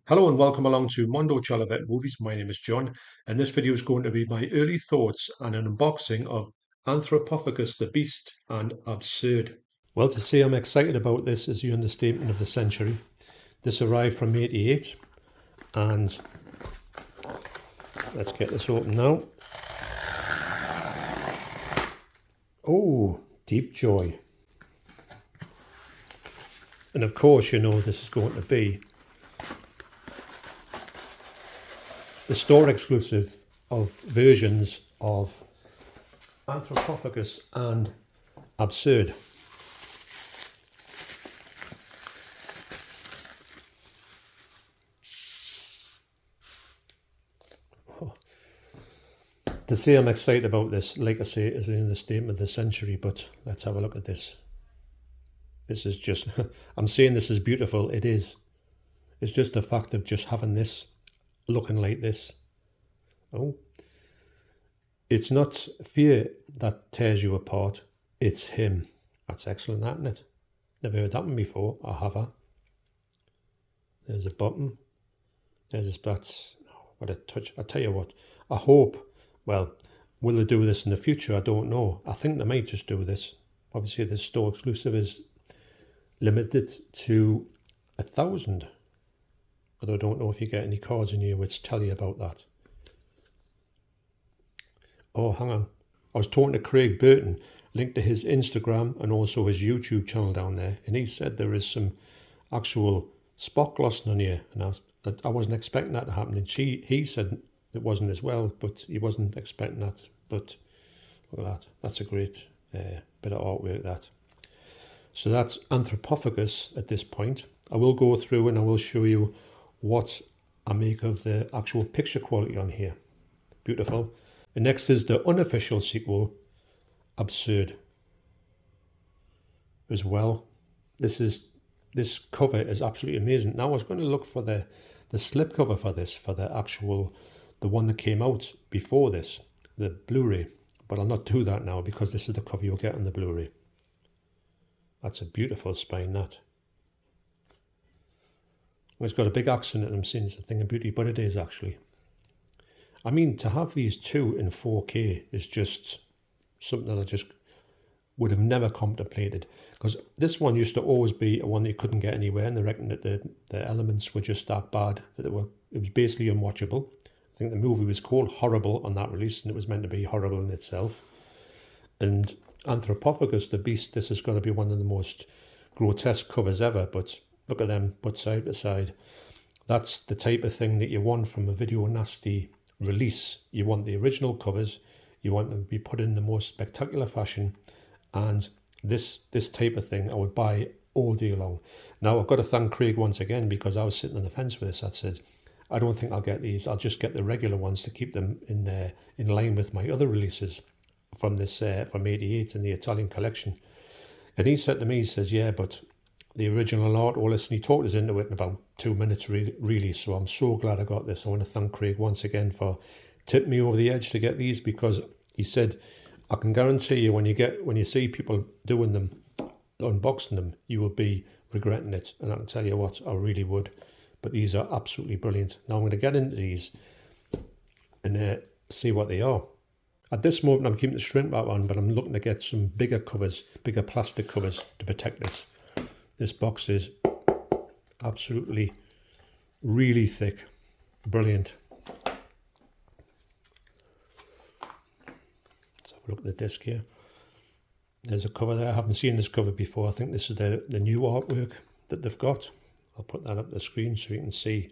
Hello and welcome along to Mondo Chelloveck Movies. My name is John, and this video is going to be my early thoughts and an unboxing of Anthropophagous The Beast and Absurd. Well, to say I'm excited about this is the understatement of the century. This arrived from 88, and let's get this open now. Oh, deep joy. And of course, you know this is going to be the store exclusive of versions of Anthropophagous and Absurd. To say I'm excited about this, like I say, is in the statement of the century, but let's have a look at this. This is just, I'm saying this is beautiful, it is. It's just the fact of just having this looking like this. Oh, it's not fear that tears you apart, it's him. That's excellent, isn't it? Never heard that one before. I have her. There's a button. There's this, that's, what a touch. I tell you what, I hope, well, will they do this in the future? I don't know. I think they might just do this. Obviously the store exclusive is limited to 1,000. Although I don't know if you get any cards in here which tell you about that. Oh, hang on. I was talking to Craig Burton, linked to his Instagram and also his YouTube channel down there. And he said there is some actual spot glossing on here. And I wasn't expecting that to happen. And he said it wasn't as well, but he wasn't expecting that. But look at that. That's a great bit of artwork, that. So that's Anthropophagous at this point. I will go through and I will show you what I make of the actual picture quality on here. Beautiful. And next is the unofficial sequel, Absurd, as well. This cover is absolutely amazing. Now I was going to look for the slipcover for this, for the one that came out before this, the Blu-ray, but I'll not do that now because this is the cover you'll get on the Blu-ray. That's a beautiful spine, that. It's got a big accent and I'm saying it's a thing of beauty, but it is actually. I mean, to have these two in 4K is just something that I just would have never contemplated. Because this one used to always be a one that you couldn't get anywhere, and they reckoned that the elements were just that bad, that it was basically unwatchable. I think the movie was called Horrible on that release, and it was meant to be horrible in itself. And Anthropophagous The Beast, this has got to be one of the most grotesque covers ever, but look at them put side to side. That's the type of thing that you want from a Video Nasty release. You want the original covers, you want them to be put in the most spectacular fashion, and this type of thing I would buy all day long. Now I've got to thank Craig once again, because I was sitting on the fence with this. I said, I don't think I'll get these, I'll just get the regular ones to keep them in line with my other releases from this from 88 in the Italian collection. And he said to me, he says, yeah, but the original art, all this, and he talked us into it in about 2 minutes really. So I'm so glad I got this. I want to thank Craig once again for tipping me over the edge to get these, because he said, I can guarantee you when you see people doing them, unboxing them, you will be regretting it. And I can tell you what, I really would. But these are absolutely brilliant. Now I'm going to get into these and see what they are. At this moment I'm keeping the shrink wrap on, but I'm looking to get some bigger covers, bigger plastic covers to protect this. This box is absolutely really thick. Brilliant. Let's have a look at the disc here. There's a cover there. I haven't seen this cover before. I think this is the new artwork that they've got. I'll put that up the screen so you can see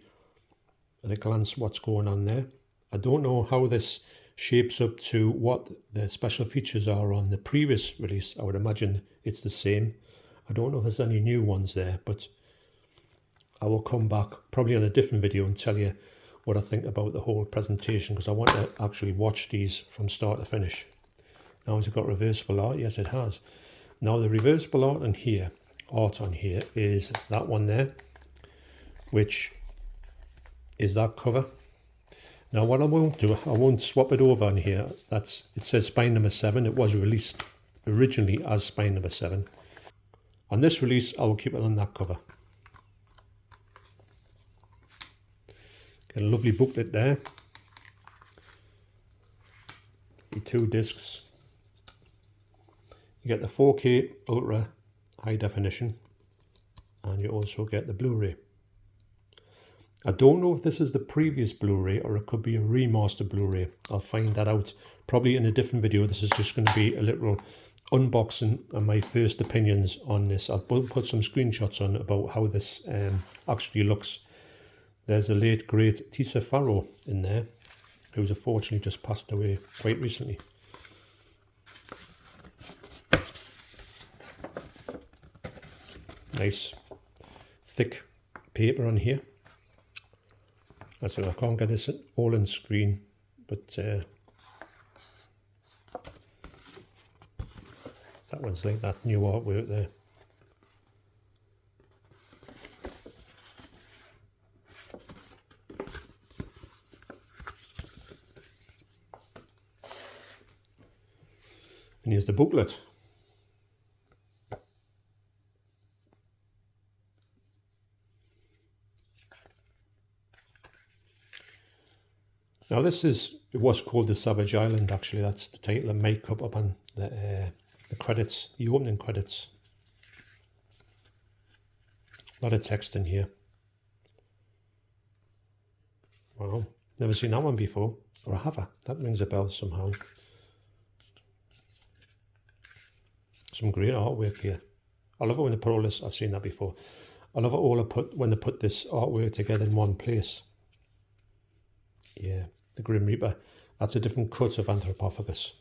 at a glance what's going on there. I don't know how this shapes up to what the special features are on the previous release. I would imagine it's the same. I don't know if there's any new ones there, but I will come back probably on a different video and tell you what I think about the whole presentation, because I want to actually watch these from start to finish. Now, has it got reversible art? Yes, it has. Now, the reversible art on here is that one there, which is that cover. Now, what I won't do, I won't swap it over on here. It says spine number 7. It was released originally as spine number 7. On this release, I will keep it on that cover. Got a lovely booklet there. Your 2 discs. You get the 4K Ultra High Definition, and you also get the Blu-ray. I don't know if this is the previous Blu-ray or it could be a remastered Blu-ray. I'll find that out probably in a different video. This is just going to be a little unboxing and my first opinions on this. I'll put some screenshots on about how this actually looks. There's the late great Tisa Farrow in there, who's unfortunately just passed away quite recently. Nice thick paper on here. That's it. I can't get this all in screen, but that one's like that new artwork there. And here's the booklet. Now this is, it was called The Savage Island actually, that's the title of makeup up on the credits, the opening credits. A lot of text in here. Wow, never seen that one before, or have I? That rings a bell somehow. Some great artwork here. I love it when they put all this, I've seen that before. I love it all when they put this artwork together in one place. Yeah, the Grim Reaper. That's a different cut of Anthropophagous.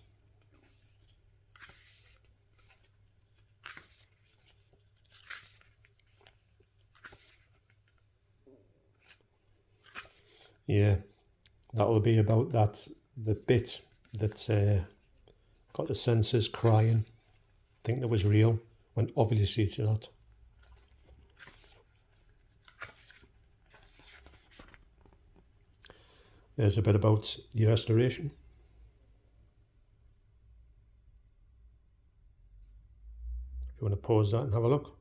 Yeah, that will be about that, the bit that's got the senses crying. I think that was real, when obviously it's not. There's a bit about the restoration. If you want to pause that and have a look.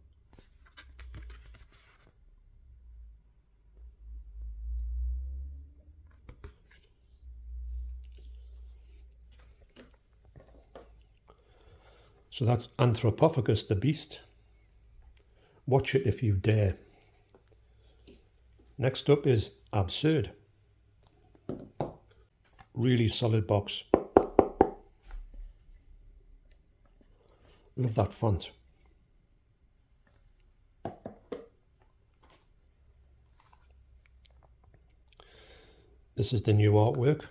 So that's Anthropophagous the Beast. Watch it if you dare. Next up is Absurd. Really solid box. Love that font. This is the new artwork.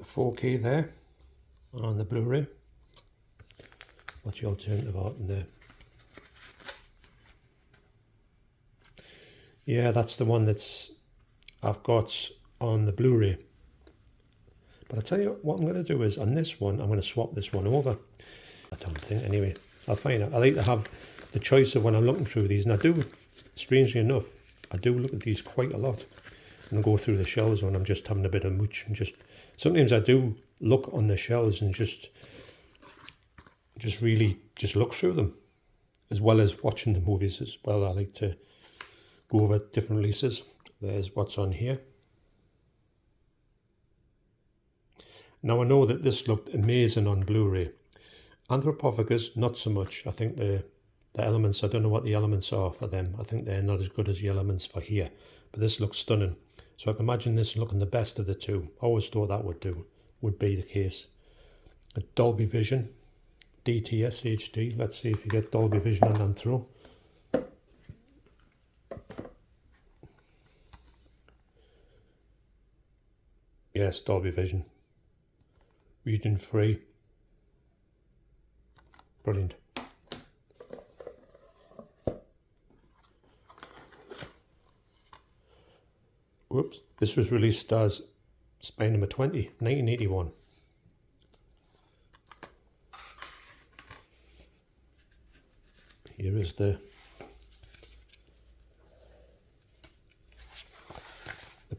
$4K there on the Blu-ray. What's the alternative art in there? Yeah, that's the one that's I've got on the Blu-ray. But I tell you what I'm going to do is on this one, I'm going to swap this one over. I don't think anyway. I'll find out. I like to have the choice of when I'm looking through these, and I do, strangely enough, I do look at these quite a lot and go through the shelves when I'm just having a bit of mooch, and just sometimes I do look on the shelves and just really look through them, as well as watching the movies as well. I like to go over different releases. There's what's on here. Now I know that this looked amazing on Blu-ray. Anthropophagous, not so much. I think the elements, I don't know what the elements are for them. I think they're not as good as the elements for here. But this looks stunning. So I can imagine this looking the best of the two. I always thought that would be the case. A Dolby Vision, DTS HD. Let's see if you get Dolby Vision on Anthro. Yes, Dolby Vision. Region free. Brilliant. Whoops. This was released as Spy number 20, 1981. Here is the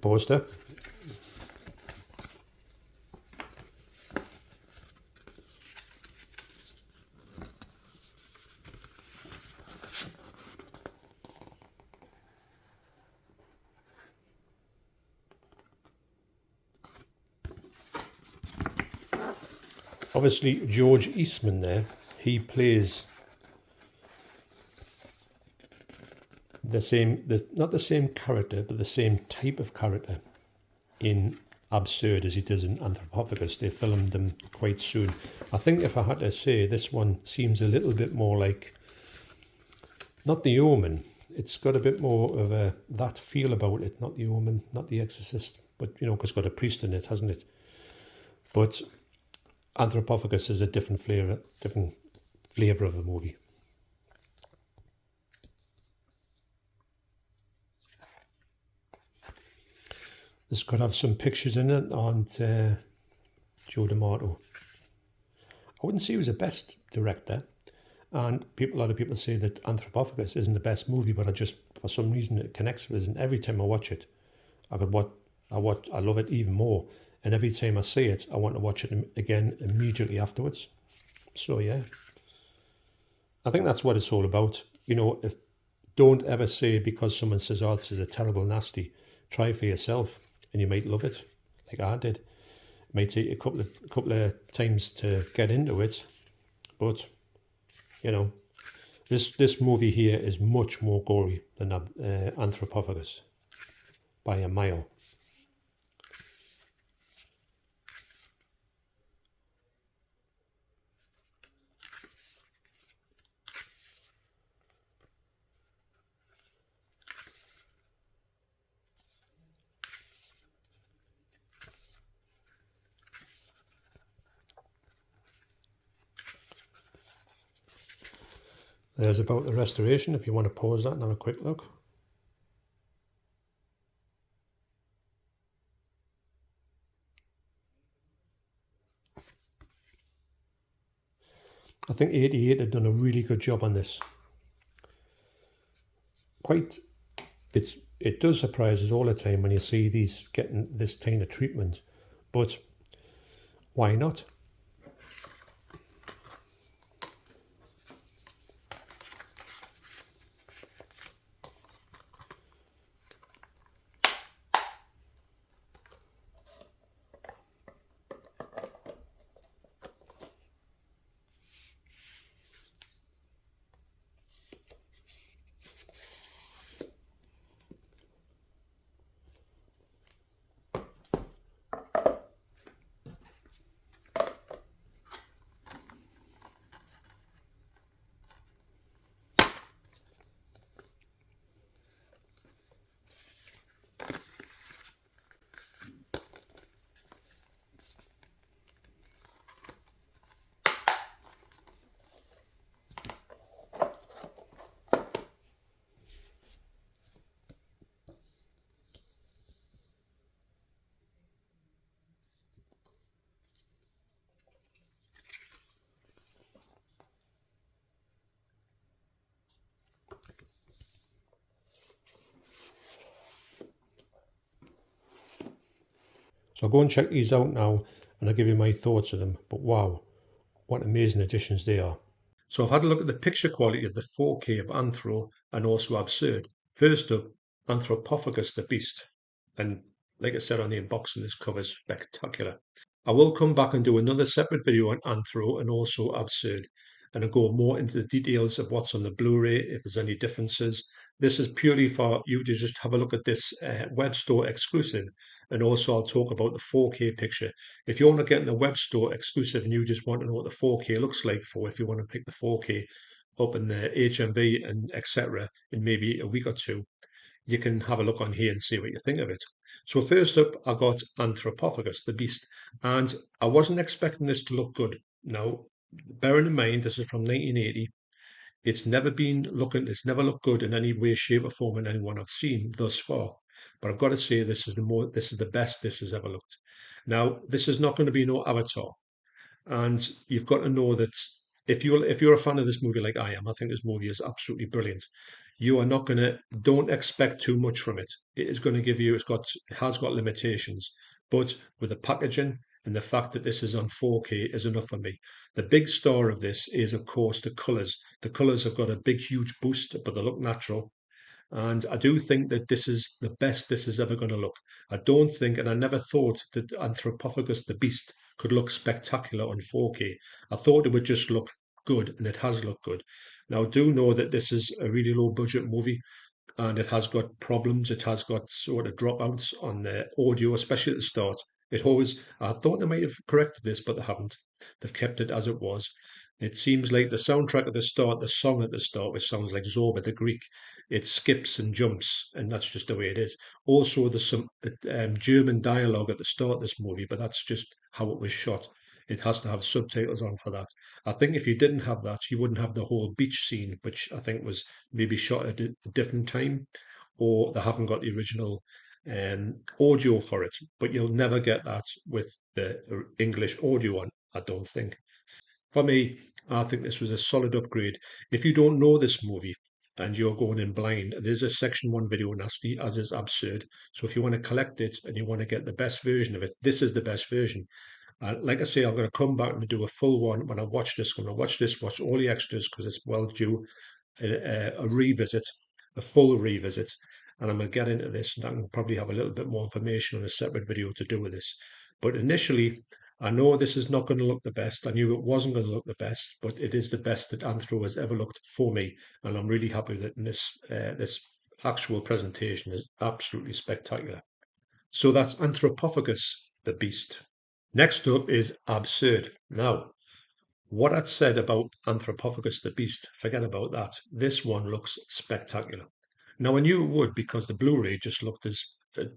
poster. Obviously, George Eastman there, he plays the same, not the same character, but the same type of character in Absurd as he does in Anthropophagous. They filmed them quite soon. I think if I had to say, this one seems a little bit more like, not The Omen. It's got a bit more of that feel about it. Not The Omen, not The Exorcist, but you know, 'cause it's got a priest in it, hasn't it? But Anthropophagus is a different flavour of a movie. This could have some pictures in it on Joe D'Amato. I wouldn't say he was the best director, and a lot of people say that Anthropophagus isn't the best movie, but for some reason it connects with us, and every time I watch it, I love it even more, and every time I see it, I want to watch it again immediately afterwards. So yeah, I think that's what it's all about. You know, don't ever say because someone says, "Oh, this is a terrible nasty." Try it for yourself, and you might love it, like I did. It might take a couple of times to get into it, but you know, this movie here is much more gory than Anthropophagus by a mile. There's about the restoration, if you want to pause that and have a quick look. I think 88 had done a really good job on this. It does surprise us all the time when you see these getting this kind of treatment, but why not? So I'll go and check these out now, and I'll give you my thoughts of them. But wow, what amazing additions they are. So I've had a look at the picture quality of the 4K of Anthro and also Absurd. First up, Anthropophagus the Beast. And like I said on the unboxing, this cover's spectacular. I will come back and do another separate video on Anthro and also Absurd, and I'll go more into the details of what's on the Blu-ray, if there's any differences. This is purely for you to just have a look at this Webstore exclusive, and also I'll talk about the 4K picture. If you're not getting the Webstore exclusive and you just want to know what the 4K looks like for, if you want to pick the 4K up in the HMV and etc. in maybe a week or two, you can have a look on here and see what you think of it. So first up, I got Anthropophagus, the Beast, and I wasn't expecting this to look good. Now, bearing in mind this is from 1980, it's never looked good in any way, shape, or form in anyone I've seen thus far. But I've got to say this is the best this has ever looked. Now, this is not going to be no Avatar, and you've got to know that if you're a fan of this movie like I am, I think this movie is absolutely brilliant. You are not going to don't expect too much from it. It is going to give you it has got limitations, but with the packaging and the fact that this is on 4K is enough for me. The big star of this is of course the colours. The colours have got a big huge boost, but they look natural. And I do think that this is the best this is ever going to look. I don't think, and I never thought that Anthropophagus the Beast could look spectacular on 4K. I thought it would just look good, and it has looked good. Now, do know that this is a really low budget movie, and it has got problems. It has got sort of dropouts on the audio, especially at the start. It always, I thought they might have corrected this, but they haven't. They've kept it as it was. It seems like the soundtrack at the start, the song at the start, which sounds like Zorba the Greek, it skips and jumps, and that's just the way it is. Also, there's some German dialogue at the start of this movie, but that's just how it was shot. It has to have subtitles on for that. I think if you didn't have that, you wouldn't have the whole beach scene, which I think was maybe shot at a different time, or they haven't got the original audio for it. But you'll never get that with the English audio on, I don't think. For me, I think this was a solid upgrade. If you don't know this movie and you're going in blind, there's a section 1 video nasty, as is absurd. So if you want to collect it and you want to get the best version of it, this is the best version. Like I say, I'm going to come back and do a full one when I watch this. When I watch this, watch all the extras because it's well due a revisit, a full revisit. And I'm going to get into this, and I can probably have a little bit more information on a separate video to do with this. But initially, I know this is not going to look the best. I knew it wasn't going to look the best, but it is the best that Anthro has ever looked for me, and I'm really happy that this actual presentation is absolutely spectacular. So that's Anthropophagous the Beast. Next up is Absurd. Now, what I'd said about Anthropophagous the Beast, forget about that. This one looks spectacular. Now, I knew it would because the Blu-ray just looked as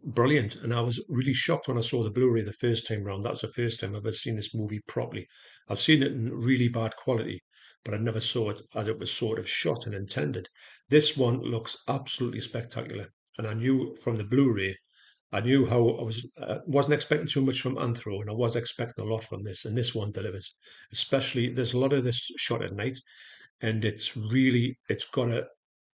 brilliant, and I was really shocked when I saw the Blu-ray the first time round. That was the first time I've ever seen this movie properly. I've seen it in really bad quality, but I never saw it as it was sort of shot and intended. This one looks absolutely spectacular, and I knew from the Blu-ray I knew how I wasn't expecting too much from Anthro, and I was expecting a lot from this, and this one delivers. Especially, there's a lot of this shot at night, and it's got an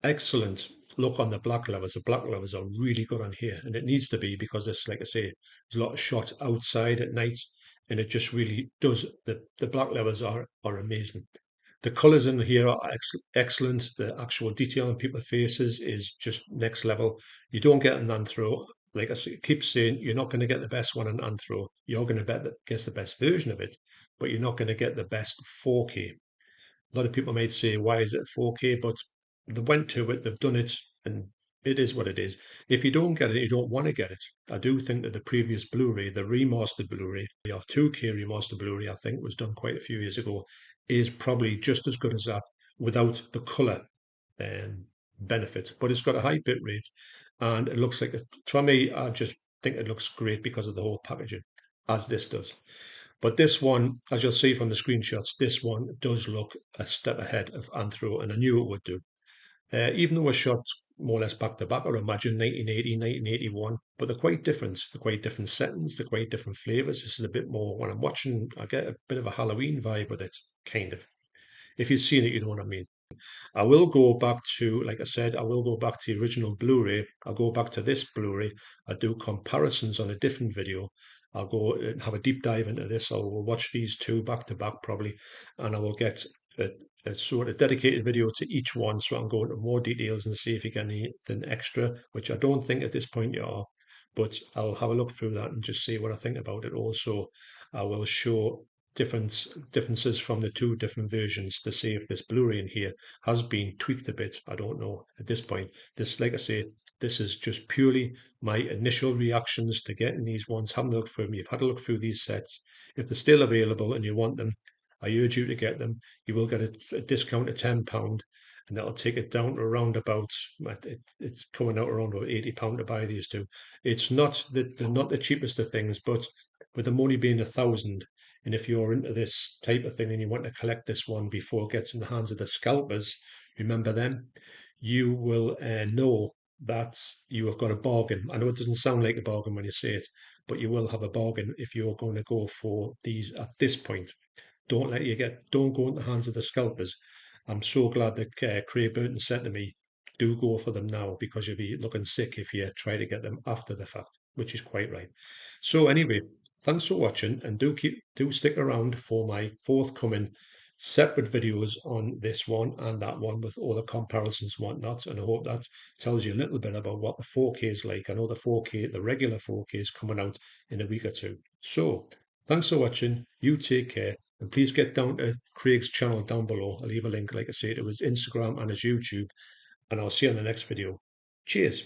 excellent look on the black levels. The black levels are really good on here, and it needs to be because it's like I say, there's a lot of shot outside at night, and it just really does. The black levels are amazing. The colours in here are excellent. The actual detail on people's faces is just next level. You don't get an Anthro. Like I keep saying, you're not going to get the best one in Anthro. You're going to guess the best version of it, but you're not going to get the best 4K. A lot of people might say, why is it 4K? But they went to it, they've done it, and it is what it is. If you don't get it, you don't want to get it. I do think that the previous Blu-ray, the remastered Blu-ray, or 2K remastered Blu-ray, I think was done quite a few years ago, is probably just as good as that without the colour benefit. But it's got a high bit rate, and it looks like, for me, I just think it looks great because of the whole packaging, as this does. But this one, as you'll see from the screenshots, this one does look a step ahead of Anthro, and I knew it would do. Even though it was shot more or less back to back, I imagine 1980, 1981, but they're quite different. They're quite different settings, they're quite different flavours. This is a bit more, when I'm watching, I get a bit of a Halloween vibe with it, kind of. If you've seen it, you know what I mean. I will go back to, like I said, I will go back to the original Blu-ray. I'll go back to this Blu-ray. I do comparisons on a different video. I'll go and have a deep dive into this. I will watch these two back to back probably, and I will get a sort of dedicated video to each one. So I'm going into more details and see if you get anything extra, which I don't think at this point you are. But I'll have a look through that and just see what I think about it. Also, I will show differences from the two different versions to see if this Blu-ray in here has been tweaked a bit. I don't know at this point. This, like I say, this is just purely my initial reactions to getting these ones. Haven't looked through them. You've had a look through these sets. If they're still available and you want them, I urge you to get them. You will get a discount of £10, and that'll take it down to around about. It's coming out around about £80 to buy these two. It's not that they're not the cheapest of things, but with them only being 1,000, and if you're into this type of thing and you want to collect this one before it gets in the hands of the scalpers, remember them, you will know that you have got a bargain. I know it doesn't sound like a bargain when you say it, but you will have a bargain if you're going to go for these at this point. Don't go in the hands of the scalpers. I'm so glad that Craig Burton said to me, do go for them now because you'll be looking sick if you try to get them after the fact, which is quite right. So anyway, thanks for watching, and do stick around for my forthcoming separate videos on this one and that one with all the comparisons and whatnot. And I hope that tells you a little bit about what the 4K is like. I know the 4K, the regular 4K is coming out in a week or two. So Thanks for watching. You take care. And please get down to Craig's channel down below. I'll leave a link, like I say, to his Instagram and his YouTube. And I'll see you on the next video. Cheers.